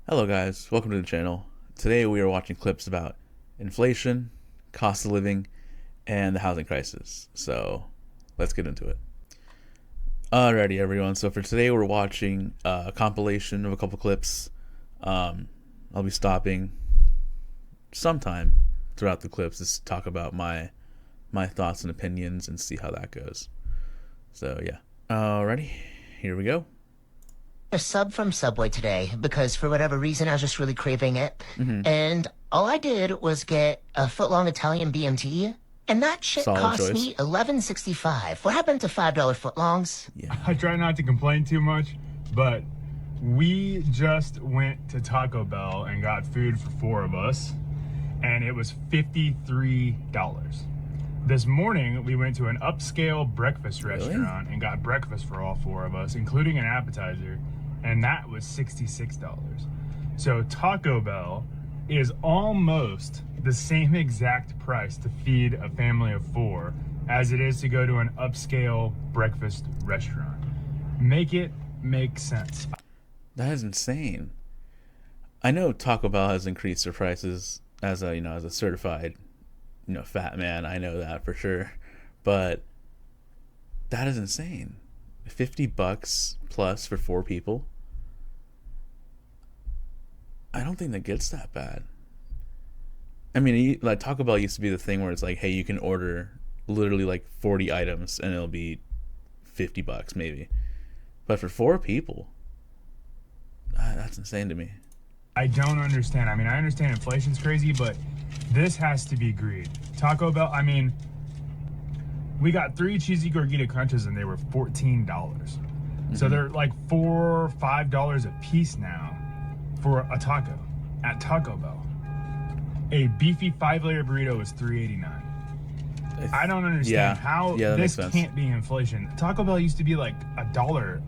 Hello guys, welcome to the channel. Today we are watching clips about inflation, cost of living, and the housing crisis. So let's get into it. Alrighty everyone, so for today we're watching a compilation of a couple clips. I'll be stopping sometime throughout the clips to talk about my thoughts and opinions and see how that goes. So yeah, alrighty, here we go. A sub from Subway today because for whatever reason I was just really craving it. And all I did was get a foot-long Italian BMT, and that shit Solid cost choice. me $11.65. What happened to $5 footlongs? Yeah. I try not to complain too much, but we just went to Taco Bell and got food for four of us, and it was $53. This morning, we went to an upscale breakfast restaurant and got breakfast for all four of us, including an appetizer, and that was $66. So Taco Bell is almost the same exact price to feed a family of four as it is to go to an upscale breakfast restaurant. Make it make sense. That is insane. I know Taco Bell has increased their prices as a certified, fat man. I know that for sure. But that is insane. $50 plus for four people. I don't think that gets that bad. I mean, like Taco Bell used to be the thing where it's like, hey, you can order literally like 40 items and it'll be $50 maybe. But for four people, that's insane to me. I don't understand. I mean, I understand inflation's crazy, but this has to be greed. Taco Bell, I mean, we got 3 cheesy gordita crunches and they were $14. So they're like $4, $5 a piece now for a taco at Taco Bell. A beefy 5-layer burrito is $3.89. I don't understand how this can't be inflation. Taco Bell used to be like $1.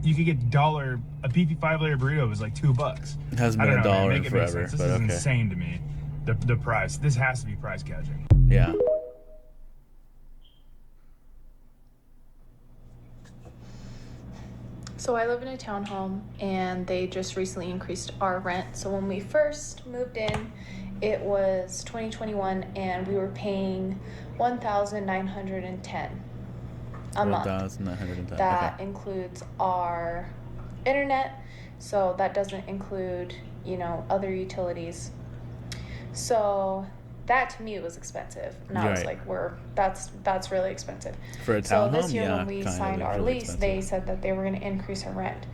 You could get a beefy 5-layer burrito was like $2. It hasn't been $1 in forever. This is insane to me. The price. This has to be price gouging. Yeah. So I live in a townhome and they just recently increased our rent. So when we first moved in, it was 2021 and we were paying $1,910 a month. $1,910. That includes our internet, so that doesn't include, other utilities. So that to me was expensive. And I was like, that's really expensive. For a townhome, so this year when we signed our really lease, expensive. they said that they were going to increase our rent.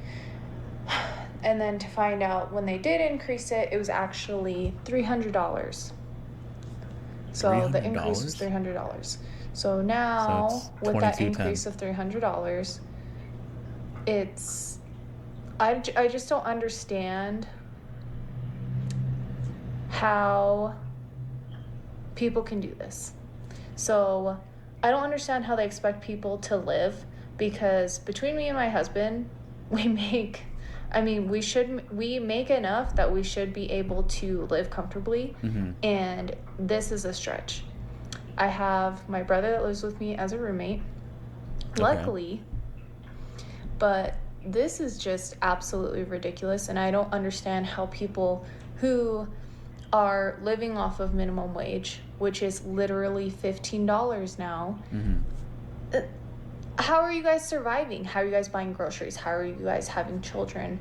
And then to find out when they did increase it, it was actually $300. So the increase was $300. So now So with that $22.10. increase of $300, I just don't understand how people can do this. So I don't understand how they expect people to live, because between me and my husband, we make enough that we should be able to live comfortably. And this is a stretch. I have my brother that lives with me as a roommate, luckily, but this is just absolutely ridiculous. And I don't understand how people who are living off of minimum wage, which is literally $15 now, how are you guys surviving? How are you guys buying groceries? How are you guys having children?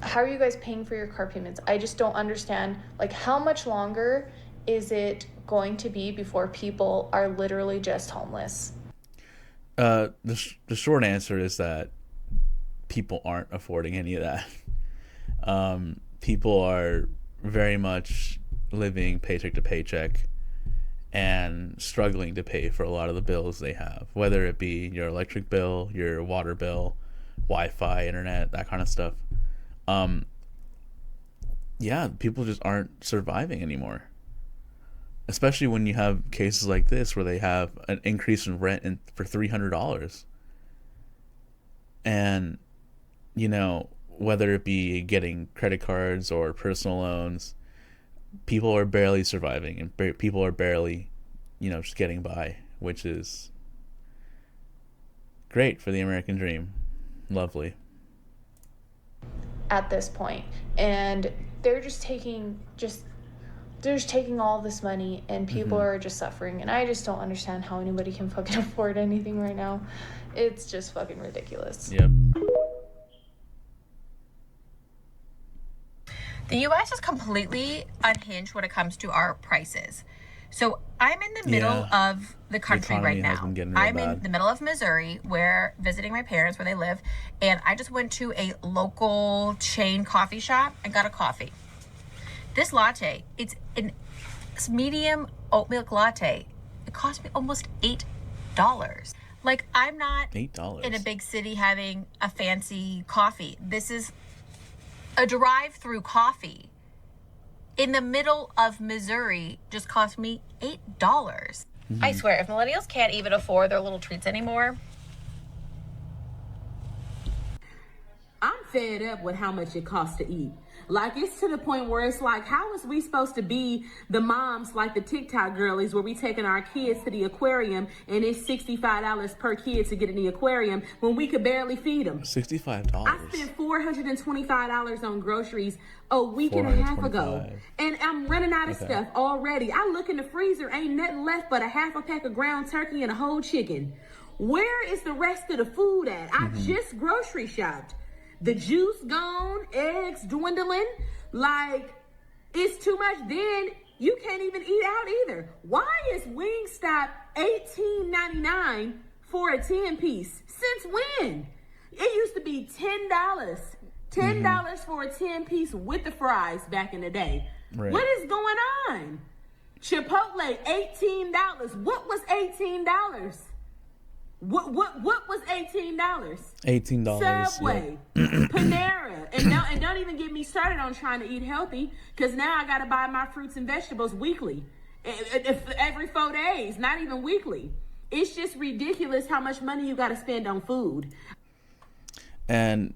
How are you guys paying for your car payments? I just don't understand, like, how much longer is it going to be before people are literally just homeless? The short answer is that people aren't affording any of that. People are very much living paycheck to paycheck and struggling to pay for a lot of the bills they have, whether it be your electric bill, your water bill, Wi-Fi, internet, that kind of stuff. People just aren't surviving anymore. Especially when you have cases like this where they have an increase in rent for $300. And, whether it be getting credit cards or personal loans, people are barely surviving, and people are barely, just getting by, which is great for the American dream. Lovely. at this point, and they're just taking all this money, and people are just suffering, and I just don't understand how anybody can fucking afford anything right now. It's just fucking ridiculous. Yep. The U.S. is completely unhinged when it comes to our prices. So I'm in the middle of the country right now. I'm in the middle of Missouri, visiting my parents where they live, and I just went to a local chain coffee shop and got a coffee. This latte, it's a medium oat milk latte. It cost me almost $8. Like, I'm not $8 in a big city having a fancy coffee. This is a drive-through coffee in the middle of Missouri just cost me $8. I swear, if millennials can't even afford their little treats anymore. I'm fed up with how much it costs to eat. Like, it's to the point where it's like, how is we supposed to be the moms like the TikTok girlies where we taking our kids to the aquarium and it's $65 per kid to get in the aquarium when we could barely feed them? $65. I spent $425 on groceries a week and a half ago, and I'm running out of stuff already. I look in the freezer, ain't nothing left but a half a pack of ground turkey and a whole chicken. Where is the rest of the food at? I just grocery shopped. The juice gone, eggs dwindling. Like, it's too much. Then you can't even eat out either. Why is Wingstop $18.99 for a 10-piece? Since when? It used to be $10. $10 for a 10-piece with the fries back in the day. Right. What is going on? Chipotle, $18. What was $18? What was $18? $18. Subway, Panera, and don't even get me started on trying to eat healthy, because now I gotta buy my fruits and vegetables weekly, every 4 days, not even weekly. It's just ridiculous how much money you gotta spend on food. And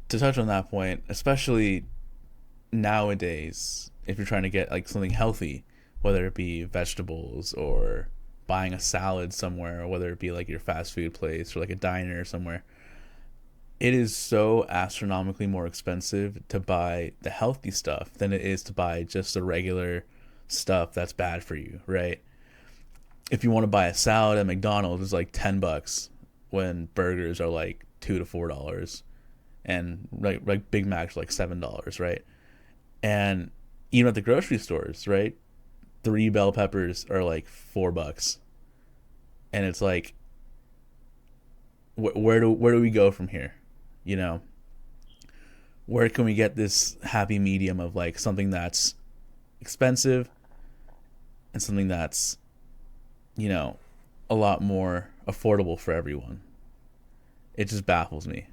to touch on that point, especially nowadays, if you're trying to get like something healthy, whether it be vegetables or buying a salad somewhere, or whether it be like your fast food place or like a diner or somewhere, it is so astronomically more expensive to buy the healthy stuff than it is to buy just the regular stuff that's bad for you, right? If you want to buy a salad at McDonald's, it's like $10 when burgers are like $2 to $4, and like Big Macs are like $7, right? And even at the grocery stores, right, 3 bell peppers are like $4, and it's like, where do we go from here? You know, where can we get this happy medium of like something that's expensive and something that's, you know, a lot more affordable for everyone? It just baffles me.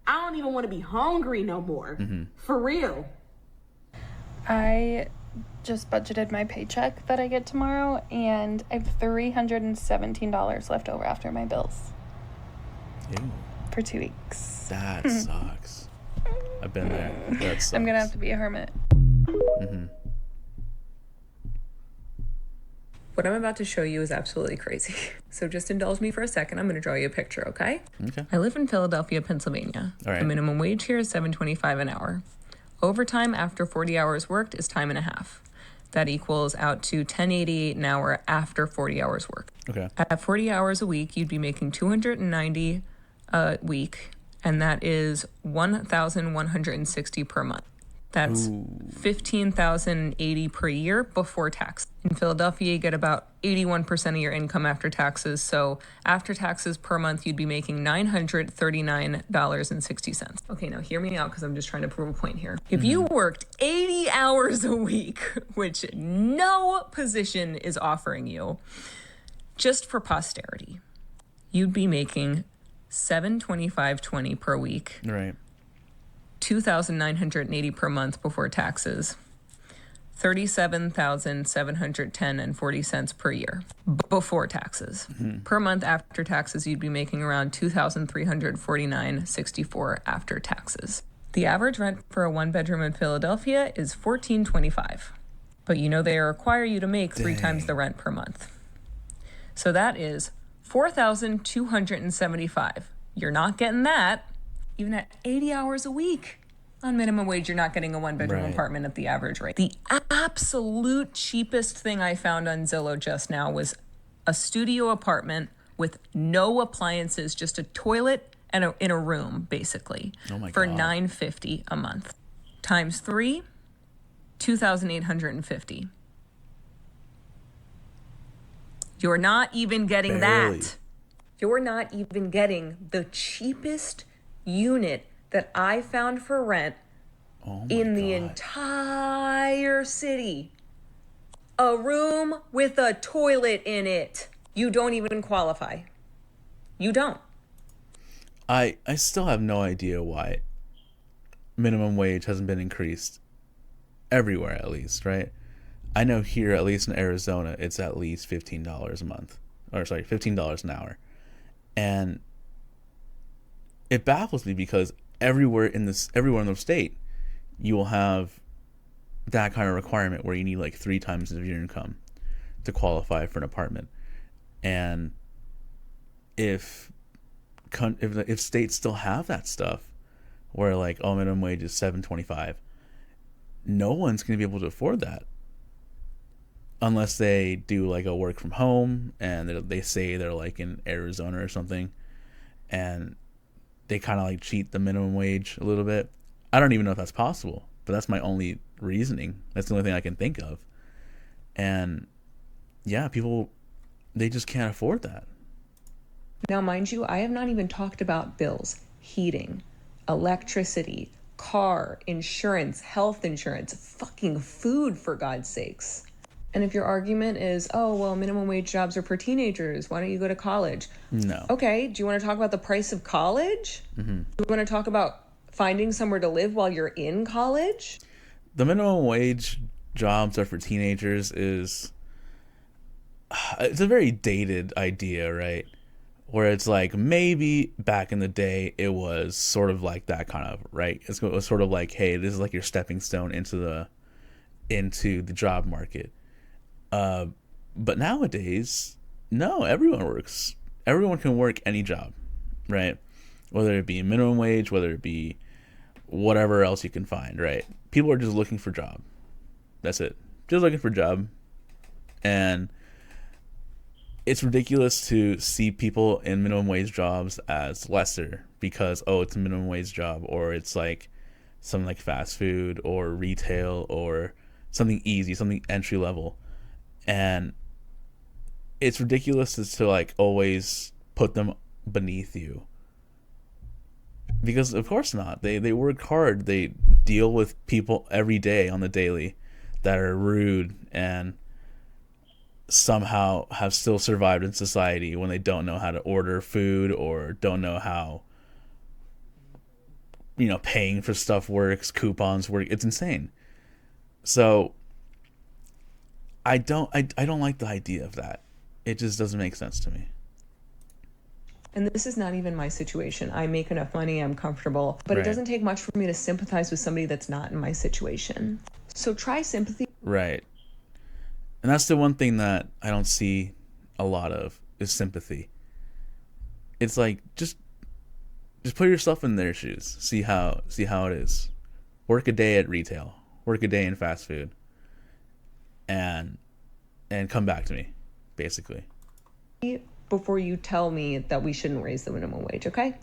I don't even want to be hungry no more. For real. I just budgeted my paycheck that I get tomorrow, and I have $317 left over after my bills. Ew. For 2 weeks. That sucks. I've been there. That sucks. I'm gonna have to be a hermit. What I'm about to show you is absolutely crazy. So just indulge me for a second. I'm going to draw you a picture, okay? Okay. I live in Philadelphia, Pennsylvania. All right. The minimum wage here is $7.25 an hour. Overtime after 40 hours worked is time and a half. That equals out to $10.88 an hour after 40 hours worked. Okay. At 40 hours a week, you'd be making $290 a week, and that is $1,160 per month. That's $15,080 per year before tax. In Philadelphia, you get about 81% of your income after taxes. So after taxes per month, you'd be making $939.60. Okay, now hear me out, because I'm just trying to prove a point here. If you worked 80 hours a week, which no position is offering you, just for posterity, you'd be making $725.20 per week. Right. $2,980 per month before taxes, $37,710.40 per year before taxes. Per month after taxes, you'd be making around $2,349.64 after taxes. The average rent for a one-bedroom in Philadelphia is $1,425, but you know they require you to make 3 times the rent per month. So that is $4,275. You're not getting that even at 80 hours a week. On minimum wage, you're not getting a one-bedroom apartment at the average rate. The absolute cheapest thing I found on Zillow just now was a studio apartment with no appliances, just a toilet and in a room, basically, for $950 a month. Times 3, $2,850. You're not even getting that. You're not even getting the cheapest unit that I found for rent in the entire city. A room with a toilet in it. You don't even qualify. You don't. I still have no idea why minimum wage hasn't been increased everywhere, at least, right? I know here, at least in Arizona, it's at least $15 a month. Or sorry, $15 an hour. And it baffles me because everywhere in the state, you will have that kind of requirement where you need like 3 times of your income to qualify for an apartment. And if states still have that stuff where like, oh, minimum wage is $7.25, no one's going to be able to afford that unless they do like a work from home and they say they're like in Arizona or something, and they kind of like cheat the minimum wage a little bit. I don't even know if that's possible, but that's my only reasoning. That's the only thing I can think of. And yeah, people, they just can't afford that. Now, mind you, I have not even talked about bills, heating, electricity, car, insurance, health insurance, fucking food, for God's sakes. And if your argument is, oh, well, minimum wage jobs are for teenagers, why don't you go to college? No. Okay, do you want to talk about the price of college? Mm-hmm. Do you want to talk about finding somewhere to live while you're in college? The minimum wage jobs are for teenagers it's a very dated idea, right? Where it's like, maybe back in the day it was sort of like that kind of, right? It was sort of like, hey, this is like your stepping stone into the job market. But nowadays, no, everyone works. Everyone can work any job, right? Whether it be minimum wage, whether it be whatever else you can find, right? People are just looking for a job. That's it. Just looking for a job. And it's ridiculous to see people in minimum wage jobs as lesser because, oh, it's a minimum wage job, or it's like something like fast food or retail or something easy, something entry level. And it's ridiculous to like always put them beneath you, because of course not. They work hard. They deal with people every day on the daily that are rude and somehow have still survived in society when they don't know how to order food or don't know how, paying for stuff works, coupons work. It's insane. So I don't like the idea of that. It just doesn't make sense to me. And this is not even my situation. I make enough money, I'm comfortable, but It doesn't take much for me to sympathize with somebody that's not in my situation. So try sympathy. Right. And that's the one thing that I don't see a lot of is sympathy. It's like, just put yourself in their shoes. See how it is. Work a day at retail. Work a day in fast food. And come back to me, basically. Before you tell me that we shouldn't raise the minimum wage, okay?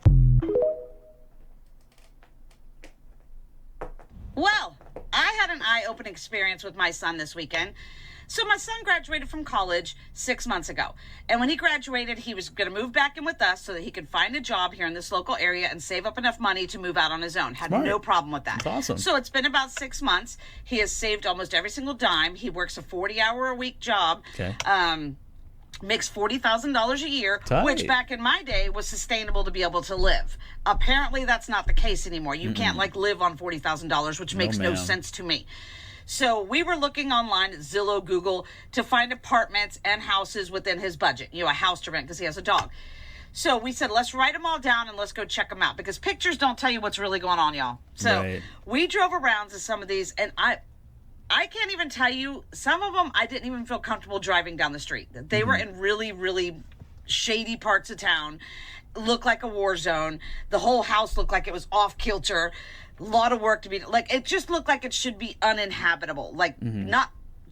Well, I had an eye-opening experience with my son this weekend. So my son graduated from college 6 months ago. And when he graduated, he was going to move back in with us so that he could find a job here in this local area and save up enough money to move out on his own. Had no problem with that. That's awesome. So it's been about 6 months. He has saved almost every single dime. He works a 40-hour-a-week job. Okay. Makes $40,000 a year, Tight. Which back in my day was sustainable to be able to live. Apparently that's not the case anymore. You can't live on $40,000, which makes no sense to me. So we were looking online at Zillow, Google to find apartments and houses within his budget, a house to rent because he has a dog. So we said, let's write them all down and let's go check them out, because pictures don't tell you what's really going on, y'all. So we drove around to some of these, and I can't even tell you, some of them I didn't even feel comfortable driving down the street. They were in really, really shady parts of town. looked like a war zone. The whole house looked like it was off kilter. A lot of work to be, like, it just looked like it should be uninhabitable. Like,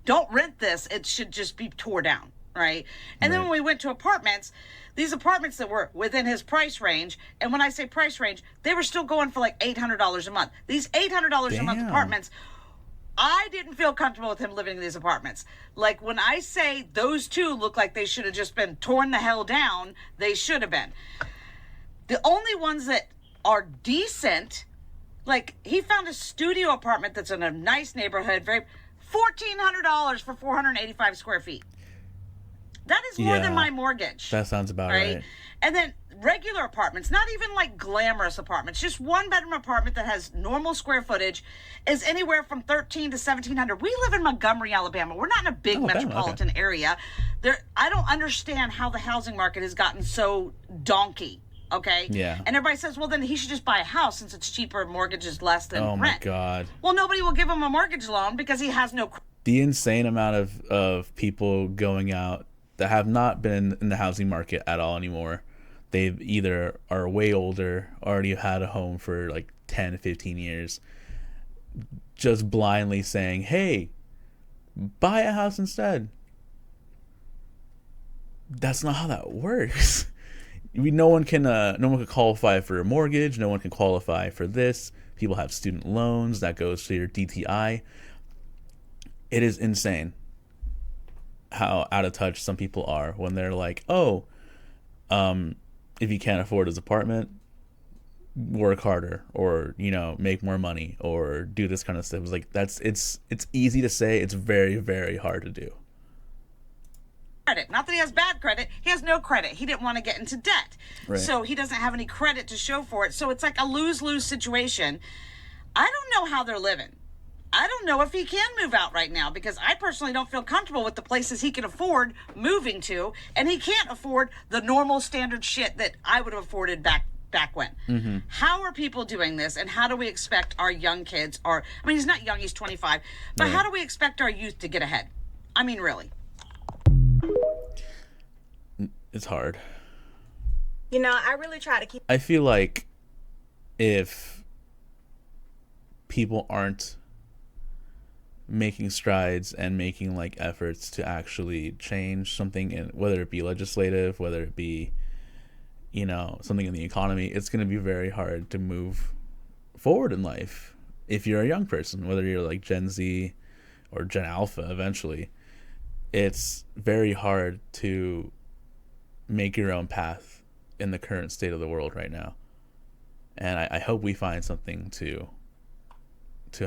don't rent this. It should just be tore down, right? And then when we went to apartments, these apartments that were within his price range, and when I say price range, they were still going for like $800 a month. These $800 a month apartments, I didn't feel comfortable with him living in these apartments. Like, when I say those two look like they should have just been torn the hell down, they should have been. The only ones that are decent, like, he found a studio apartment that's in a nice neighborhood, $1,400 for 485 square feet. That is more than my mortgage. That sounds about right. And then regular apartments, not even like glamorous apartments, just one bedroom apartment that has normal square footage is anywhere from $1,300 to $1,700. We live in Montgomery, Alabama. We're not in a big metropolitan area. I don't understand how the housing market has gotten so donkey. Okay. Yeah. And everybody says, well, then he should just buy a house since it's cheaper, mortgage is less than rent. Oh my God. Well, nobody will give him a mortgage loan because he has no. The insane amount of people going out that have not been in the housing market at all anymore. They either are way older, already had a home for like 10, 15 years, just blindly saying, hey, buy a house instead. That's not how that works. No one can qualify for a mortgage. No one can qualify for this. People have student loans that goes to your DTI. It is insane how out of touch some people are when they're like, oh, if you can't afford his apartment, work harder, or, you know, make more money, or do this kind of stuff. It's like, it's easy to say. It's very, very hard to do. Credit. Not that he has bad credit. He has no credit. He didn't want to get into debt. Right. So he doesn't have any credit to show for it. So it's like a lose-lose situation. I don't know how they're living. I don't know if he can move out right now because I personally don't feel comfortable with the places he can afford moving to, and he can't afford the normal standard shit that I would have afforded back when. How are people doing this, and how do we expect our young kids, he's not young, he's 25, but how do we expect our youth to get ahead? I mean, really. It's hard. You know, I really try to keep. I feel like if people aren't making strides and making like efforts to actually change something, in whether it be legislative, whether it be, you know, something in the economy, it's going to be very hard to move forward in life if you're a young person, whether you're like Gen Z or Gen Alpha eventually. It's very hard to make your own path in the current state of the world right now, and I hope we find something to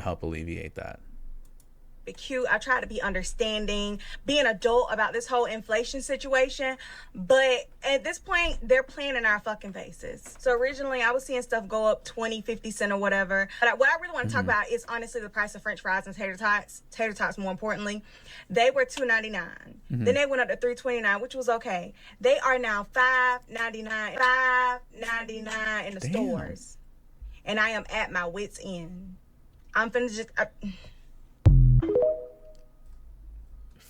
help alleviate that. Cute. I try to be understanding, be an adult about this whole inflation situation, but at this point they're playing in our fucking faces. So originally I was seeing stuff go up 20, 50 cents or whatever, but what I really want to talk about is honestly the price of french fries and tater tots more importantly. They were $2.99. Then they went up to $3.29, which was okay. They are now $5.99 in the stores, and I am at my wit's end. I'm finna just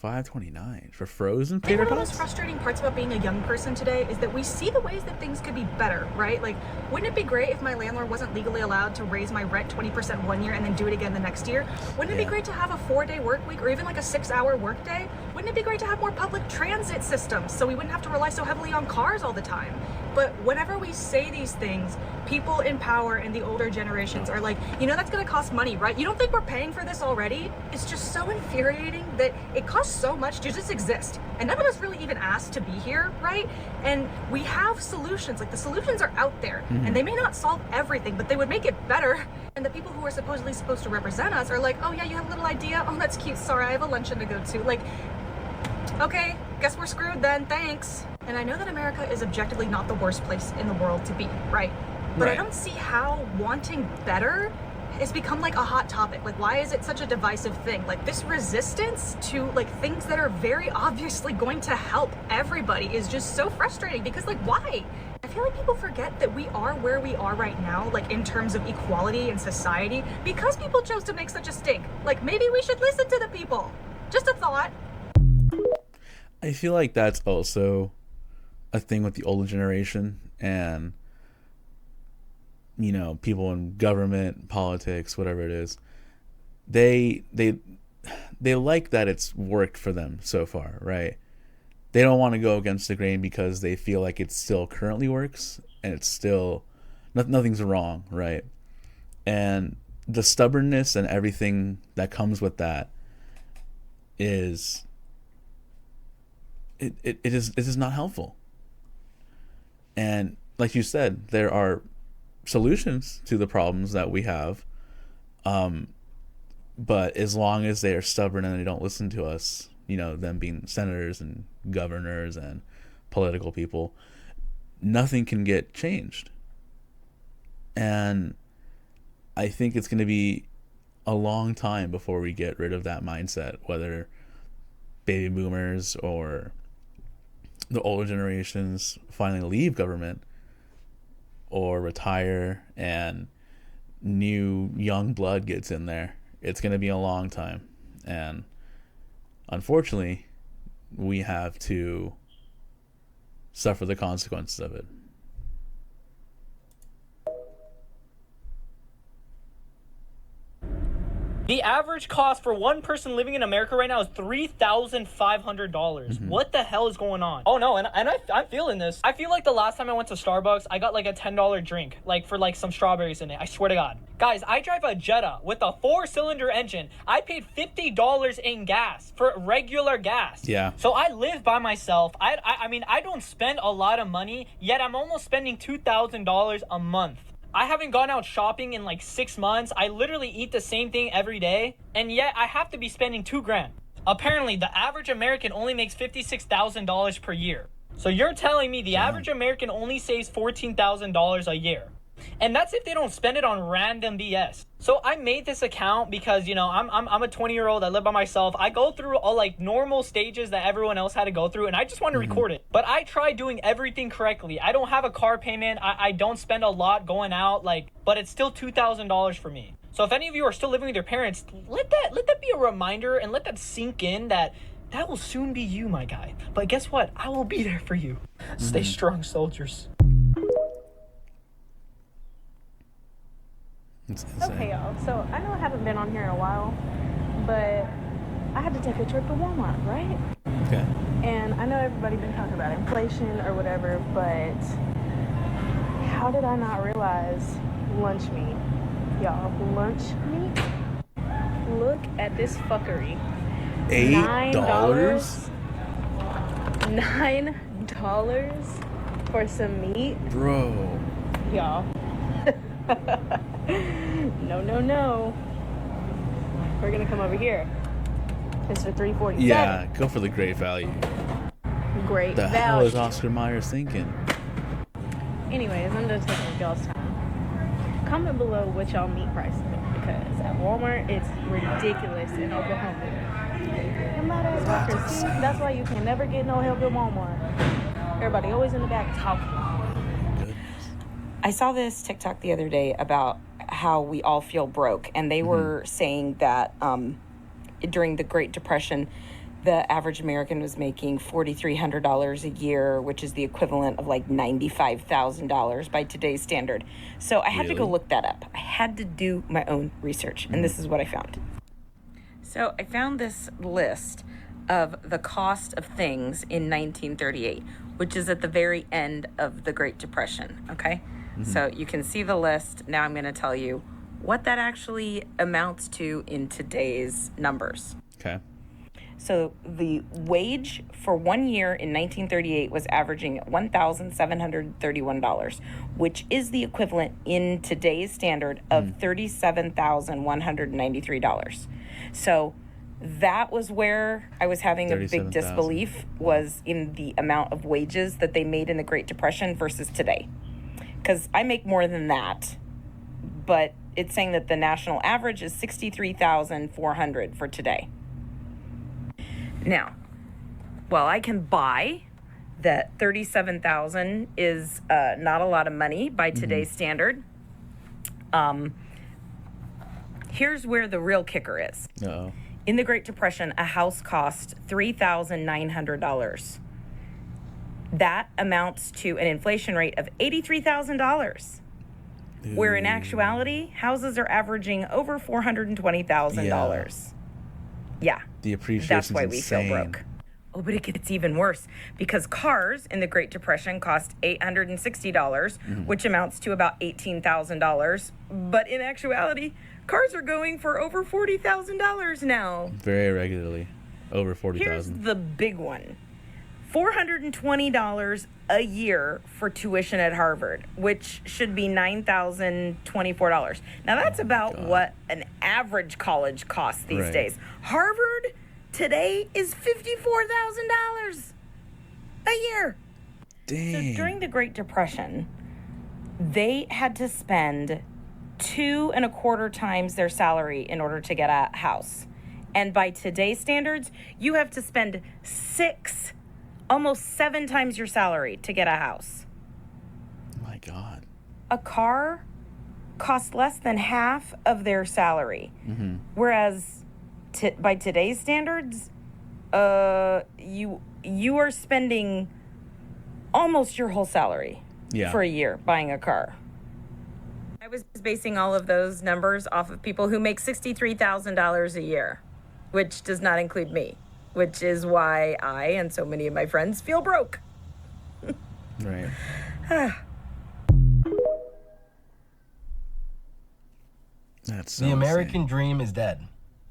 $5.29 for frozen tater tots? One of the most frustrating parts about being a young person today is that we see the ways that things could be better, right? Like, wouldn't it be great if my landlord wasn't legally allowed to raise my rent 20% one year and then do it again the next year? Wouldn't it be great to have a 4-day work week or even like a 6-hour work day? Wouldn't it be great to have more public transit systems so we wouldn't have to rely so heavily on cars all the time? But whenever we say these things, people in power and the older generations are like, you know, that's going to cost money, right? You don't think we're paying for this already? It's just so infuriating that it costs so much to just exist. And none of us really even asked to be here, right? And we have solutions. Like, the solutions are out there. And they may not solve everything, but they would make it better. And the people who are supposedly supposed to represent us are like, oh yeah, you have a little idea? Oh, that's cute. Sorry, I have a luncheon to go to. Like, okay, guess we're screwed then. Thanks. And I know that America is objectively not the worst place in the world to be, right? But I don't see how wanting better has become like a hot topic. Like, why is it such a divisive thing? Like, this resistance to like things that are very obviously going to help everybody is just so frustrating because, like, why? I feel like people forget that we are where we are right now, like in terms of equality in society, because people chose to make such a stink. Like, maybe we should listen to the people. Just a thought. I feel like that's also a thing with the older generation and, you know, people in government, politics, whatever it is, they like that it's worked for them so far, right? They don't want to go against the grain because they feel like it still currently works and it's still nothing's wrong, right? And the stubbornness and everything that comes with that is it is not helpful. And like you said, there are solutions to the problems that we have, but as long as they are stubborn and they don't listen to us, you know, them being senators and governors and political people, nothing can get changed. And I think it's going to be a long time before we get rid of that mindset, whether baby boomers or the older generations finally leave government or retire and new young blood gets in there. It's going to be a long time. And unfortunately, we have to suffer the consequences of it. The average cost for one person living in America right now is $3,500. What the hell is going on? Oh no, and I'm feeling this. I feel like the last time I went to Starbucks, I got like a $10 drink, like for like some strawberries in it. I swear to God. Guys, I drive a Jetta with a 4-cylinder engine. I paid $50 in gas for regular gas. Yeah. So I live by myself. I mean, I don't spend a lot of money, yet I'm almost spending $2,000 a month. I haven't gone out shopping in like 6 months. I literally eat the same thing every day, and yet I have to be spending $2,000. Apparently, the average American only makes $56,000 per year. So you're telling me the average American only saves $14,000 a year. And that's if they don't spend it on random BS. So I made this account because, you know, I'm a 20-year-old. I live by myself. I go through all like normal stages that everyone else had to go through, and I just want to record it. But I try doing everything correctly. I don't have a car payment. I don't spend a lot going out, like, but it's still $2,000 for me. So if any of you are still living with your parents, let that be a reminder and let that sink in that will soon be you, my guy. But guess what? I will be there for you. Stay strong, soldiers. Okay, y'all. So I know I haven't been on here in a while, but I had to take a trip to Walmart, right? Okay. And I know everybody been talking about inflation or whatever, but how did I not realize lunch meat? Y'all, lunch meat? Look at this fuckery. $8? $9 for some meat? Bro. Y'all. No. We're gonna come over here. It's for $3.47. Yeah, go for the great value. Great the value. Hell is Oscar Mayer thinking? Anyways, I'm just taking up y'all's time. Comment below what y'all meat prices are, because at Walmart it's ridiculous in Oklahoma. Them loud-ass workers, see? That's why you can never get no help at Walmart. Everybody always in the back talking. I saw this TikTok the other day about how we all feel broke, and they were saying that during the Great Depression, the average American was making $4,300 a year, which is the equivalent of like $95,000 by today's standard. So I had to go look that up. I had to do my own research, and this is what I found. So I found this list of the cost of things in 1938, which is at the very end of the Great Depression, okay? So you can see the list. Now I'm going to tell you what that actually amounts to in today's numbers. Okay. So the wage for 1 year in 1938 was averaging $1,731, which is the equivalent in today's standard of $37,193. So that was where I was having a big disbelief, was in the amount of wages that they made in the Great Depression versus today. Because I make more than that, but it's saying that the national average is $63,400 for today. Now, while I can buy that $37,000 is not a lot of money by today's standard, here's where the real kicker is. Uh-oh. In the Great Depression, a house cost $3,900. That amounts to an inflation rate of $83,000. Where in actuality, houses are averaging over $420,000. Yeah. The appreciation. That's why we feel broke. Oh, but it gets even worse because cars in the Great Depression cost $860, which amounts to about $18,000. But in actuality, cars are going for over $40,000 now. Very regularly, over $40,000. Here's the big one. $420 a year for tuition at Harvard, which should be $9,024. Now that's about what an average college costs these days. Harvard today is $54,000 a year. Dang. So during the Great Depression, they had to spend 2.25 times their salary in order to get a house. And by today's standards, you have to spend almost 7 times your salary to get a house. My God. A car costs less than half of their salary. Whereas by today's standards, you are spending almost your whole salary for a year buying a car. I was basing all of those numbers off of people who make $63,000 a year, which does not include me, which is why I and so many of my friends feel broke. Right. That's so the American dream is dead,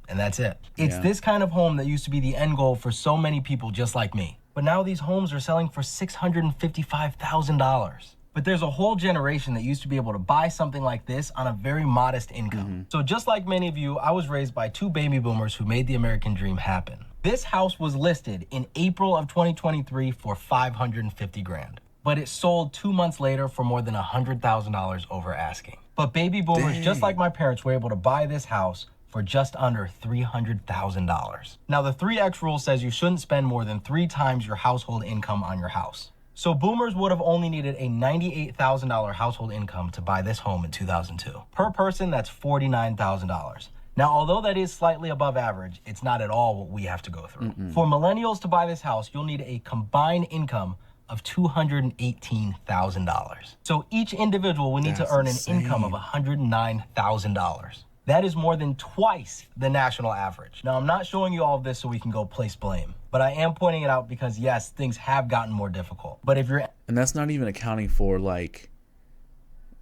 and that's it. It's this kind of home that used to be the end goal for so many people just like me. But now these homes are selling for $655,000. But there's a whole generation that used to be able to buy something like this on a very modest income. So just like many of you, I was raised by 2 baby boomers who made the American dream happen. This house was listed in April of 2023 for $550 grand. But it sold 2 months later for more than $100,000 over asking. But baby boomers, just like my parents, were able to buy this house for just under $300,000. Now, the 3X rule says you shouldn't spend more than 3 times your household income on your house. So boomers would have only needed a $98,000 household income to buy this home in 2002. Per person, that's $49,000. Now, although that is slightly above average, it's not at all what we have to go through. For millennials to buy this house, you'll need a combined income of $218,000. So each individual will need to earn an income of $109,000. That is more than twice the national average. Now, I'm not showing you all of this so we can go place blame, but I am pointing it out because, yes, things have gotten more difficult. But if you're... And that's not even accounting for, like,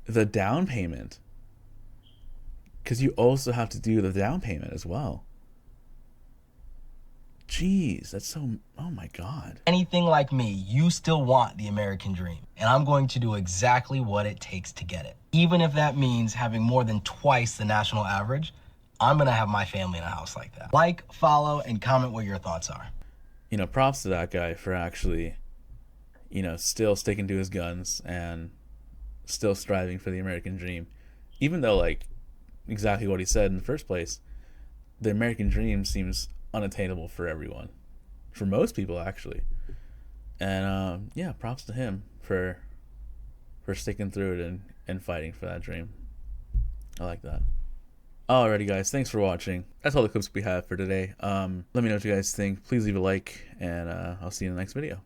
the down payment. Because you also have to do the down payment as well. Jeez, that's so... Oh, my God. Anything like me, you still want the American dream. And I'm going to do exactly what it takes to get it. Even if that means having more than twice the national average, I'm going to have my family in a house like that. Like, follow, and comment what your thoughts are. You know, props to that guy for actually, still sticking to his guns and still striving for the American dream. Even though, like, exactly what he said in the first place, the American dream seems unattainable for everyone. For most people, actually. And, props to him for sticking through it and fighting for that dream. I like that. Alrighty, guys, thanks for watching. That's all the clips we have for today. Let me know what you guys think. Please leave a like, and I'll see you in the next video.